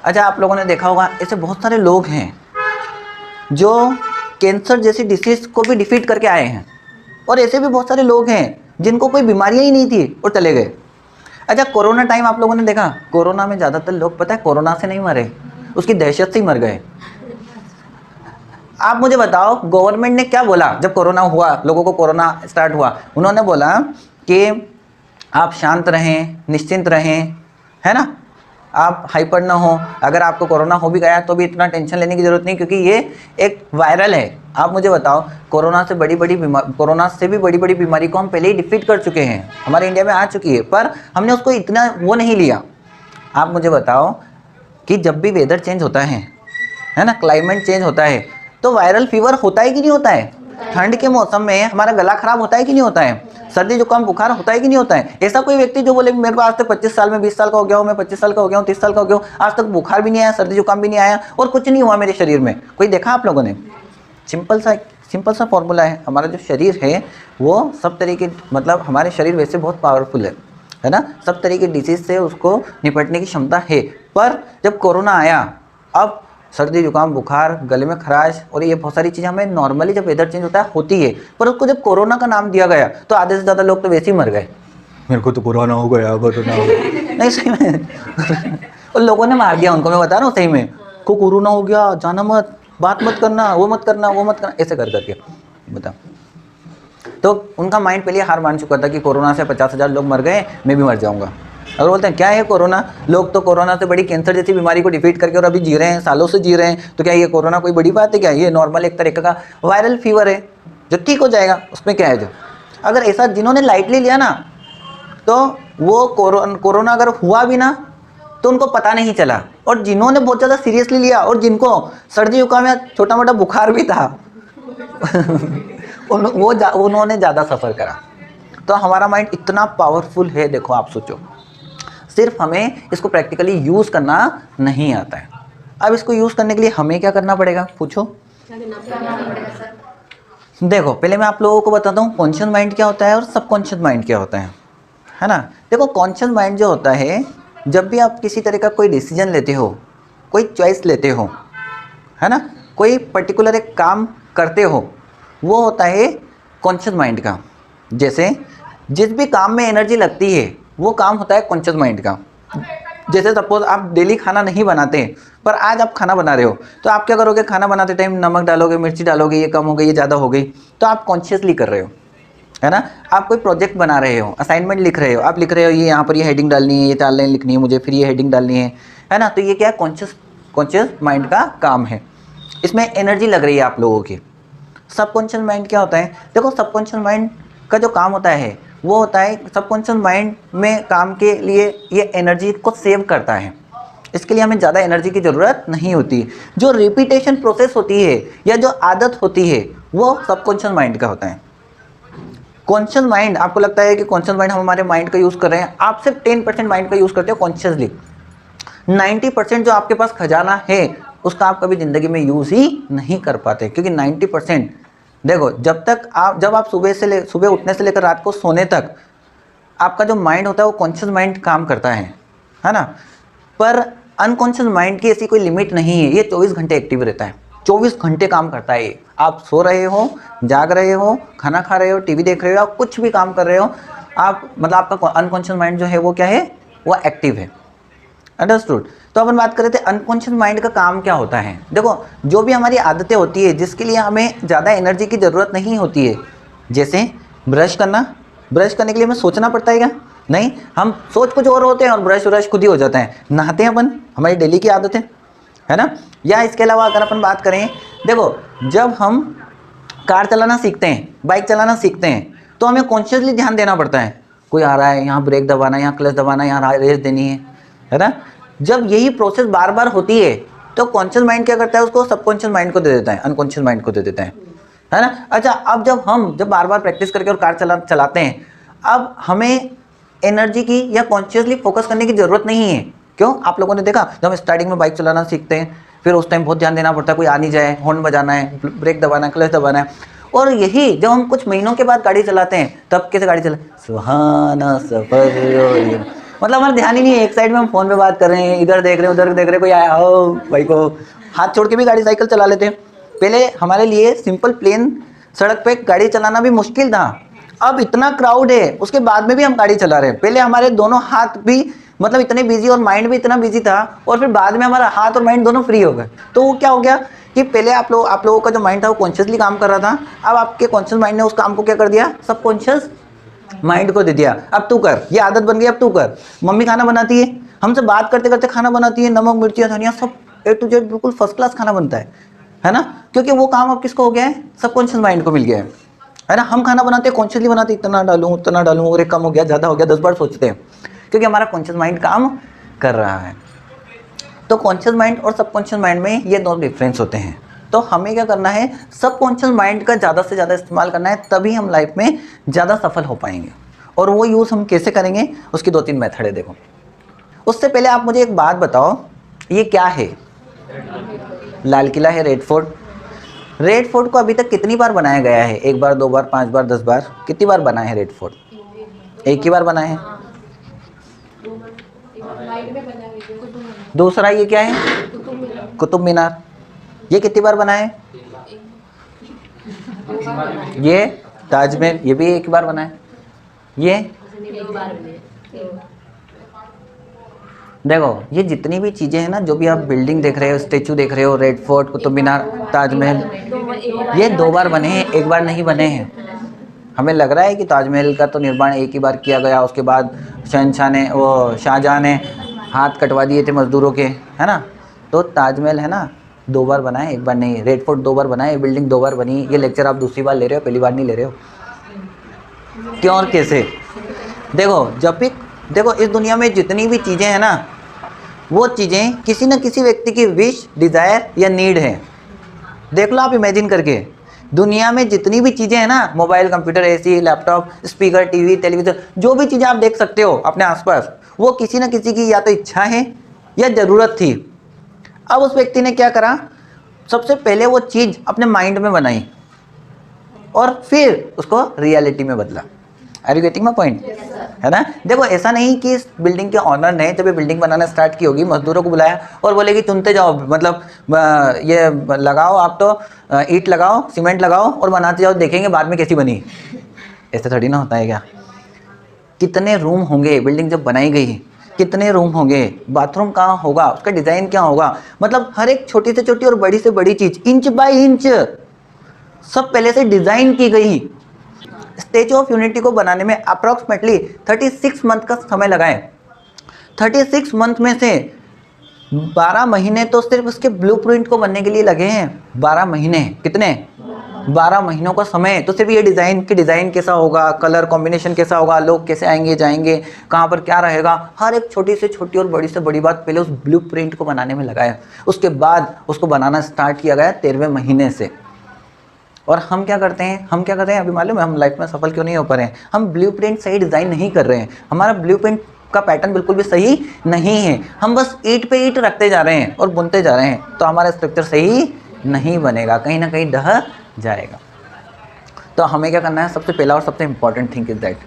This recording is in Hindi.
अच्छा, आप लोगों ने देखा होगा ऐसे बहुत सारे लोग हैं जो कैंसर जैसी डिसीज को भी डिफीट करके आए हैं, और ऐसे भी बहुत सारे लोग हैं जिनको कोई बीमारियां ही नहीं थी और चले गए। अच्छा, कोरोना टाइम आप लोगों ने देखा, कोरोना में ज़्यादातर लोग पता है कोरोना से नहीं मरे, उसकी दहशत से ही मर गए। आप मुझे बताओ गवर्नमेंट ने क्या बोला जब कोरोना हुआ, लोगों को कोरोना स्टार्ट हुआ? उन्होंने बोला कि आप शांत रहें, निश्चिंत रहें, है ना, आप हाइपर ना हो। अगर आपको कोरोना हो भी गया तो भी इतना टेंशन लेने की जरूरत नहीं, क्योंकि ये एक वायरल है। आप मुझे बताओ, कोरोना से भी बड़ी बड़ी बीमारी को हम पहले ही डिफीट कर चुके हैं, हमारे इंडिया में आ चुकी है, पर हमने उसको इतना वो नहीं लिया। आप मुझे बताओ कि जब भी वेदर चेंज होता है ना, क्लाइमेट चेंज होता है, तो वायरल फीवर होता है कि नहीं होता है? ठंड के मौसम में हमारा गला खराब होता है कि नहीं होता है? सर्दी जुकाम बुखार होता है कि नहीं होता है? ऐसा कोई व्यक्ति जो बोले मेरे को आज तक 25 साल में 20 साल का हो गया हूँ, मैं 25 साल का हो गया हूँ, 30 साल का हो गया हूँ, आज तक बुखार भी नहीं आया, सर्दी जुकाम भी नहीं आया और कुछ नहीं हुआ मेरे शरीर में, कोई देखा आप लोगों ने? सिंपल सा फॉर्मूला है, हमारा जो शरीर है वो सब तरीके, मतलब हमारे शरीर वैसे बहुत पावरफुल है ना, सब तरीके डिसीज से उसको निपटने की क्षमता है। पर जब कोरोना आया, अब सर्दी जुकाम बुखार, गले में खराश और ये बहुत सारी चीज़ें हमें नॉर्मली जब वेदर चेंज होता है होती है, पर उसको जब कोरोना का नाम दिया गया तो आधे से ज़्यादा लोग तो वैसे ही मर गए, मेरे को तो कोरोना हो गया, कोरोना हो गया। नहीं, सही में और लोगों ने मार दिया उनको, मैं बता रहा हूँ, सही में को कोरोना हो गया, जाना मत, बात मत करना, वो मत करना, वो मत करना, ऐसे कर करके बता। तो उनका माइंड पहले हार मान चुका था कि कोरोना से 50,000 लोग मर गए, मैं भी मर जाऊंगा। और बोलते हैं क्या है कोरोना, लोग तो कोरोना से बड़ी कैंसर जैसी बीमारी को डिफीट करके और अभी जी रहे हैं, सालों से जी रहे हैं, तो क्या ये कोरोना कोई बड़ी बात है क्या? ये नॉर्मल एक तरीके का वायरल फीवर है जो ठीक हो जाएगा, उसमें क्या है? जो अगर ऐसा जिन्होंने लाइटली लिया ना, तो वो कोरोना अगर हुआ भी ना तो उनको पता नहीं चला, और जिन्होंने बहुत ज़्यादा सीरियसली लिया और जिनको सर्दी जुकाम या छोटा मोटा बुखार भी था उन्होंने ज़्यादा सफ़र करा। तो हमारा माइंड इतना पावरफुल है, देखो आप सोचो, सिर्फ हमें इसको प्रैक्टिकली यूज़ करना नहीं आता है। अब इसको यूज़ करने के लिए हमें क्या करना पड़ेगा, पूछो? देखो पहले मैं आप लोगों को बताता हूँ कॉन्शियस माइंड क्या होता है और सबकॉन्शियस माइंड क्या होता है ना। देखो कॉन्शियस माइंड जो होता है, जब भी आप किसी तरह का कोई डिसीजन लेते हो, कोई चॉइस लेते हो, है ना, कोई पर्टिकुलर एक काम करते हो, वो होता है कॉन्शियस माइंड का। जैसे जिस भी काम में एनर्जी लगती है वो काम होता है कॉन्शियस माइंड का। जैसे सपोज आप डेली खाना नहीं बनाते, पर आज आप खाना बना रहे हो, तो आप क्या करोगे? खाना बनाते टाइम नमक डालोगे, मिर्ची डालोगे, ये कम हो गई, ये ज़्यादा हो गई, तो आप कॉन्शियसली कर रहे हो, है ना। आप कोई प्रोजेक्ट बना रहे हो, असाइनमेंट लिख रहे हो, आप लिख रहे हो ये यहाँ पर ये हेडिंग डालनी है, ये 4 लाइन लिखनी है मुझे, फिर ये हेडिंग डालनी है ना। तो ये क्या है? कॉन्शियस माइंड का काम है, इसमें एनर्जी लग रही है आप लोगों की। सबकॉन्शियस माइंड क्या होता है? देखो सबकॉन्शियस माइंड का जो काम होता है वो होता है, सबकॉन्शियस माइंड में काम के लिए ये एनर्जी को सेव करता है, इसके लिए हमें ज़्यादा एनर्जी की ज़रूरत नहीं होती। जो रिपीटेशन प्रोसेस होती है या जो आदत होती है वो सबकॉन्शियस माइंड का होता है। कॉन्शियस माइंड, आपको लगता है कि कॉन्शियस माइंड हम हमारे माइंड का यूज़ कर रहे हैं, आप सिर्फ 10% माइंड का यूज़ करते हो कॉन्शियसली। 90% जो आपके पास खजाना है उसका आप कभी ज़िंदगी में यूज़ ही नहीं कर पाते, क्योंकि 90%, देखो जब आप सुबह उठने से लेकर रात को सोने तक आपका जो माइंड होता है वो कॉन्शियस माइंड काम करता है ना। पर अनकॉन्शियस माइंड की ऐसी कोई लिमिट नहीं है, ये 24 घंटे एक्टिव रहता है, 24 घंटे काम करता है। आप सो रहे हो, जाग रहे हो, खाना खा रहे हो, टीवी देख रहे हो, आप कुछ भी काम कर रहे हो, आप मतलब आपका अनकॉन्शियस माइंड जो है वो क्या है? वो एक्टिव है। अंडरस्टूड। तो अपन बात कर रहे थे अनकॉन्शियस माइंड का काम क्या होता है। देखो जो भी हमारी आदतें होती है जिसके लिए हमें ज़्यादा एनर्जी की ज़रूरत नहीं होती है, जैसे ब्रश करना, ब्रश करने के लिए हमें सोचना पड़ता है क्या? नहीं, हम सोच कुछ और होते हैं और ब्रश खुद ही हो जाता है। नहाते हैं अपन, हमारी डेली की आदत है ना। या इसके अलावा अगर अपन बात करें, देखो जब हम कार चलाना सीखते हैं, बाइक चलाना सीखते हैं, तो हमें कॉन्शियसली ध्यान देना पड़ता है, कोई आ रहा है, यहाँ ब्रेक दबाना है, यहाँ क्लच दबाना है, यहाँ रेस देनी है ना। जब यही प्रोसेस बार बार होती है तो कॉन्शियस माइंड क्या करता है? उसको सबकॉन्शियस माइंड को दे देता है, अनकॉन्शियस माइंड को दे देता है ना। अच्छा, अब जब बार बार प्रैक्टिस करके और कार चलाते हैं, अब हमें एनर्जी की या कॉन्शियसली फोकस करने की ज़रूरत नहीं है। क्यों? आप लोगों ने देखा जब हम स्टार्टिंग में बाइक चलाना सीखते हैं, फिर उस टाइम बहुत ध्यान देना पड़ता है, कोई आ नहीं जाए, हॉर्न बजाना है, ब्रेक दबाना है, क्लच दबाना है। और यही जब हम कुछ महीनों के बाद गाड़ी चलाते हैं, तब कैसे गाड़ी चला, सुहाना सफर, मतलब हमारा ध्यान ही नहीं है, एक साइड में हम फोन पे बात कर रहे हैं, इधर देख रहे हैं उधर देख रहे हैं, कोई आया हो भाई को हाथ छोड़ के भी गाड़ी साइकिल चला लेते हैं। पहले हमारे लिए सिंपल प्लेन सड़क पे गाड़ी चलाना भी मुश्किल था, अब इतना क्राउड है उसके बाद में भी हम गाड़ी चला रहे हैं। पहले हमारे दोनों हाथ भी मतलब इतने बिजी और माइंड भी इतना बिजी था, और फिर बाद में हमारा हाथ और माइंड दोनों फ्री हो गए। तो वो क्या हो गया कि पहले आप लोगों का जो माइंड था वो कॉन्शियसली काम कर रहा था, अब आपके कॉन्शियस माइंड ने उस काम को क्या कर दिया, सब कॉन्शियस माइंड को दे दिया, अब तू कर, ये आदत बन गई, अब तू कर। मम्मी खाना बनाती है, हमसे बात करते करते खाना बनाती है, नमक मिर्ची धनिया सब A to Z बिल्कुल फर्स्ट क्लास खाना बनता है ना, क्योंकि वो काम अब किसको हो गया है, सबकॉन्शियस माइंड को मिल गया है ना। हम खाना बनाते हैं कॉन्शियसली बनाते, इतना डालूं उतना डालूं, और कम हो गया ज़्यादा हो गया 10 बार सोचते हैं, क्योंकि हमारा कॉन्शियस माइंड काम कर रहा है। तो कॉन्शियस माइंड और सबकॉन्शियस माइंड में ये दो डिफरेंस होते हैं। तो हमें क्या करना है, सबकॉन्शियस माइंड का ज़्यादा से ज़्यादा इस्तेमाल करना है, तभी हम लाइफ में ज़्यादा सफल हो पाएंगे। और वो यूज़ हम कैसे करेंगे, उसकी 2-3 मेथड है। देखो, उससे पहले आप मुझे एक बात बताओ, ये क्या है? लाल किला है, रेड फोर्ट। रेड फोर्ट को अभी तक कितनी बार बनाया गया है? 1 बार, 2 बार, 5 बार, 10 बार? कितनी बार बना है रेड फोर्ट? एक ही बार बना है। दूसरा ये क्या है? कुतुब मीनार। ये कितनी बार बना है? ये ताजमहल, ये भी एक बार बना है। ये देखो, ये जितनी भी चीज़ें हैं ना, जो भी आप बिल्डिंग देख रहे हो, स्टेचू देख रहे हो, रेड फोर्ट, कुतुब मीनार, ताजमहल, ये 2 बार बने हैं, 1 बार नहीं बने हैं। हमें लग रहा है कि ताजमहल का तो निर्माण एक ही बार किया गया, उसके बाद शाहजहाँ ने हाथ कटवा दिए थे मजदूरों के, है ना। तो ताजमहल है ना 2 बार बना है, 1 बार नहीं। रेड फोर्ट 2 बार बना है, बिल्डिंग 2 बार बनी। ये लेक्चर आप दूसरी बार ले रहे हो, पहली बार नहीं ले रहे हो। क्यों और कैसे? देखो, इस दुनिया में जितनी भी चीज़ें हैं ना, वो चीज़ें किसी न किसी व्यक्ति की विश, डिज़ायर या नीड है। देख लो आप इमेजिन करके, दुनिया में जितनी भी चीज़ें हैं ना, mobile, computer, AC, laptop, speaker, TV, television, जो भी चीज़ें आप देख सकते हो अपने आसपास, वो किसी न किसी की या तो इच्छा है या ज़रूरत थी। अब उस व्यक्ति ने क्या करा, सबसे पहले वो चीज़ अपने माइंड में बनाई और फिर उसको रियलिटी में बदला। Are you getting my point? है ना। देखो, ऐसा नहीं कि इस बिल्डिंग के ऑनर ने जब ये बिल्डिंग बनाना स्टार्ट की होगी, मजदूरों को बुलाया और बोले कि चुनते जाओ, मतलब ये लगाओ, आप तो ईंट लगाओ, सीमेंट लगाओ और बनाते जाओ, देखेंगे बाद में कैसी बनी। ऐसे थोड़ी ना होता है क्या? कितने रूम होंगे बिल्डिंग जब बनाई गई, कितने रूम होंगे, बाथरूम कहाँ होगा, उसका डिज़ाइन क्या होगा, मतलब हर एक छोटी से छोटी और बड़ी से बड़ी चीज़ इंच बाय इंच सब पहले से डिज़ाइन की गई। स्टैच्यू ऑफ यूनिटी को बनाने में अप्रॉक्सीमेटली 36 मंथ का समय लगा है। 36 मंथ में से 12 महीने तो सिर्फ उसके ब्लूप्रिंट को बनने के लिए लगे हैं। 12 महीने, कितने? 12 महीनों का समय तो सिर्फ ये डिज़ाइन कैसा होगा, कलर कॉम्बिनेशन कैसा होगा, लोग कैसे आएंगे जाएंगे, कहाँ पर क्या रहेगा, हर एक छोटी से छोटी और बड़ी से बड़ी बात पहले उस ब्लूप्रिंट को बनाने में लगाया। उसके बाद उसको बनाना स्टार्ट किया गया 13वें महीने से। और हम क्या करते हैं, अभी मालूम है हम लाइफ में सफल क्यों नहीं हो पा रहे हैं? हम ब्लूप्रिंट सही डिज़ाइन नहीं कर रहे हैं, हमारा ब्लूप्रिंट का पैटर्न बिल्कुल भी सही नहीं है। हम बस ईंट पे ईंट रखते जा रहे हैं और बुनते जा रहे हैं, तो हमारा स्ट्रक्चर सही नहीं बनेगा, कहीं ना कहीं ढह जाएगा। तो हमें क्या करना है, सबसे पहला और सबसे इम्पॉर्टेंट थिंग इज दैट